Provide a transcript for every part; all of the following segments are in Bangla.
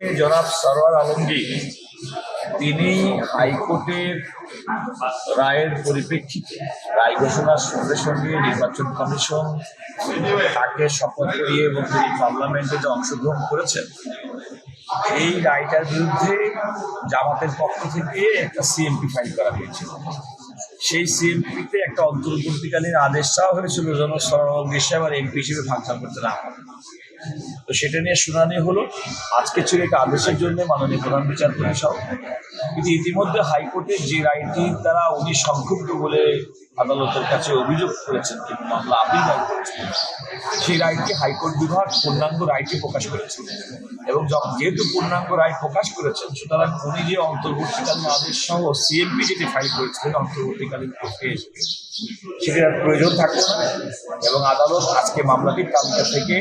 জনাব সরওয়ার আলমগীর তিনি হাইকোর্টের রায়ের পরিপ্রেক্ষিতে রায় ঘোষণার সঙ্গে সঙ্গে নির্বাচন কমিশন তাকে শপথ করিয়ে এবং তিনি পার্লামেন্টে যে অংশগ্রহণ করেছেন এই রায়টার বিরুদ্ধে জামাতের পক্ষ থেকে একটা সিএমপি ফাইল করা হয়েছিল। সেই সিএমপিতে একটা অন্তর্বর্তীকালীন আদেশ চাওয়া হয়েছিল যেন সরওয়ার আলমগীর সাহেব আর এমপি হিসেবে ফাংশন করতে না পারে। তো সেটা নিয়ে শুনানি হলো। আজকে ছিল একটা আদেশের জন্য মাননীয় প্রধান বিচারপতি সহ, কিন্তু ইতিমধ্যে হাইকোর্টের যে রায়টির দ্বারা উনি সংক্ষুব্ধ বলে আদালতের কাছে অভিযোগ করেছেন কিন্তু মামলা আপিল দায়ের করেছেন, সেই রায়টি হাইকোর্ট বিভাগ পূর্ণাঙ্গ রায়টি প্রকাশ করেছে এবং যেহেতু পূর্ণাঙ্গ রায় প্রকাশ করেছেন সুতরাং উনি যে অন্তর্বর্তীকালীন আদেশ সহ সিএমপি যেটি ফাইল করেছিলেন অন্তর্বর্তীকালীন প্রক্রিয়া হিসেবে সেটার প্রয়োজন থাকবে না এবং আদালত আজকে মামলাটির তালিকা থেকে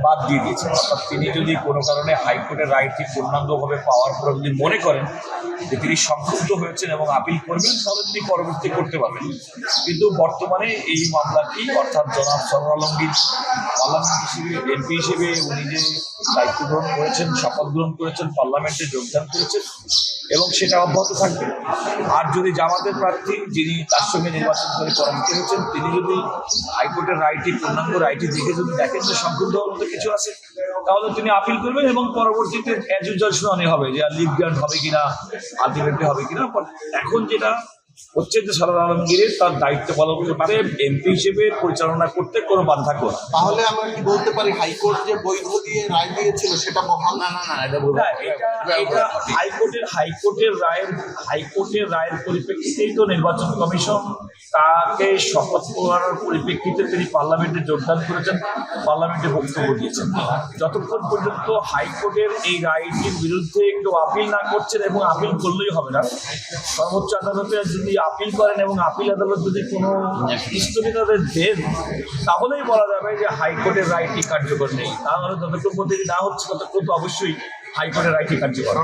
বাদ দিয়ে দিয়েছেন। অর্থাৎ তিনি যদি কোনো কারণে হাইকোর্টের রায়টি পূর্ণাঙ্গভাবে পাওয়ার পর যদি মনে করেন যে তিনি সংক্ষুব্ধ হয়েছেন এবং আপিল করবেন তাহলে তিনি পরবর্তী করতে পারবেন। কিন্তু বর্তমানে এই মামলাটি অর্থাৎ জনাব সরওয়ার আলমগীর পার্লামেন্ট হিসেবে এমপি হিসেবে উনি যে দায়িত্ব গ্রহণ করেছেন, শপথ গ্রহণ করেছেন, পার্লামেন্টে যোগদান করেছেন এবং সেটা অব্যাহত থাকবে। আর যদি জামাতের প্রার্থী যিনি তার সঙ্গে নির্বাচন করে পরাজিত হয়েছেন তিনি যদি হাইকোর্টের রায়টি পূর্ণাঙ্গ রায়টি দেখে যদি দেখেন যে সংক্ষুব্ধ হওয়ার মতো কিছু আছে তাহলে তিনি আপিল করবেন এবং পরবর্তীতে অ্যাজ ইউজুয়াল শুনানি হবে যে লিভ গ্রান্ট হবে কিনা, আলটিমেটলি হবে কিনা। এখন যেটা হচ্ছে যে সরওয়ার আলমগীরের তার দায়িত্ব পালন করতে এমপি হিসেবে পরিচালনা করতে কোনো বাধা থাকবে না। তাহলে আমরা কি বলতে পারি হাইকোর্ট যে বৈধ দিয়ে রায় দিয়েছিল সেটা বহাল? না, এটা বলবো এটা হাইকোর্টের রায়ের পরিপ্রেক্ষিতেই তো নির্বাচন কমিশন তাকে শপথ করার পরিপ্রেক্ষিতে তিনি পার্লামেন্টে যোগদান করেছেন, পার্লামেন্টে বক্তব্য দিয়েছেন। যতক্ষণ পর্যন্ত হাইকোর্টের এই রায়টির বিরুদ্ধে কেউ আপিল না করছেন এবং আপিল করলেই হবে না, সর্বোচ্চ আদালতে যদি আপিল করেন এবং আপিল আদালত যদি কোনো স্থগিতাদেশ দেন তাহলেই বলা যাবে যে হাইকোর্টের রায়টি কার্যকর নেই। তাহলে যতক্ষণ পর্যন্ত না হচ্ছে ততক্ষণ তো অবশ্যই হাইকোর্টের রায়টি কার্যকর।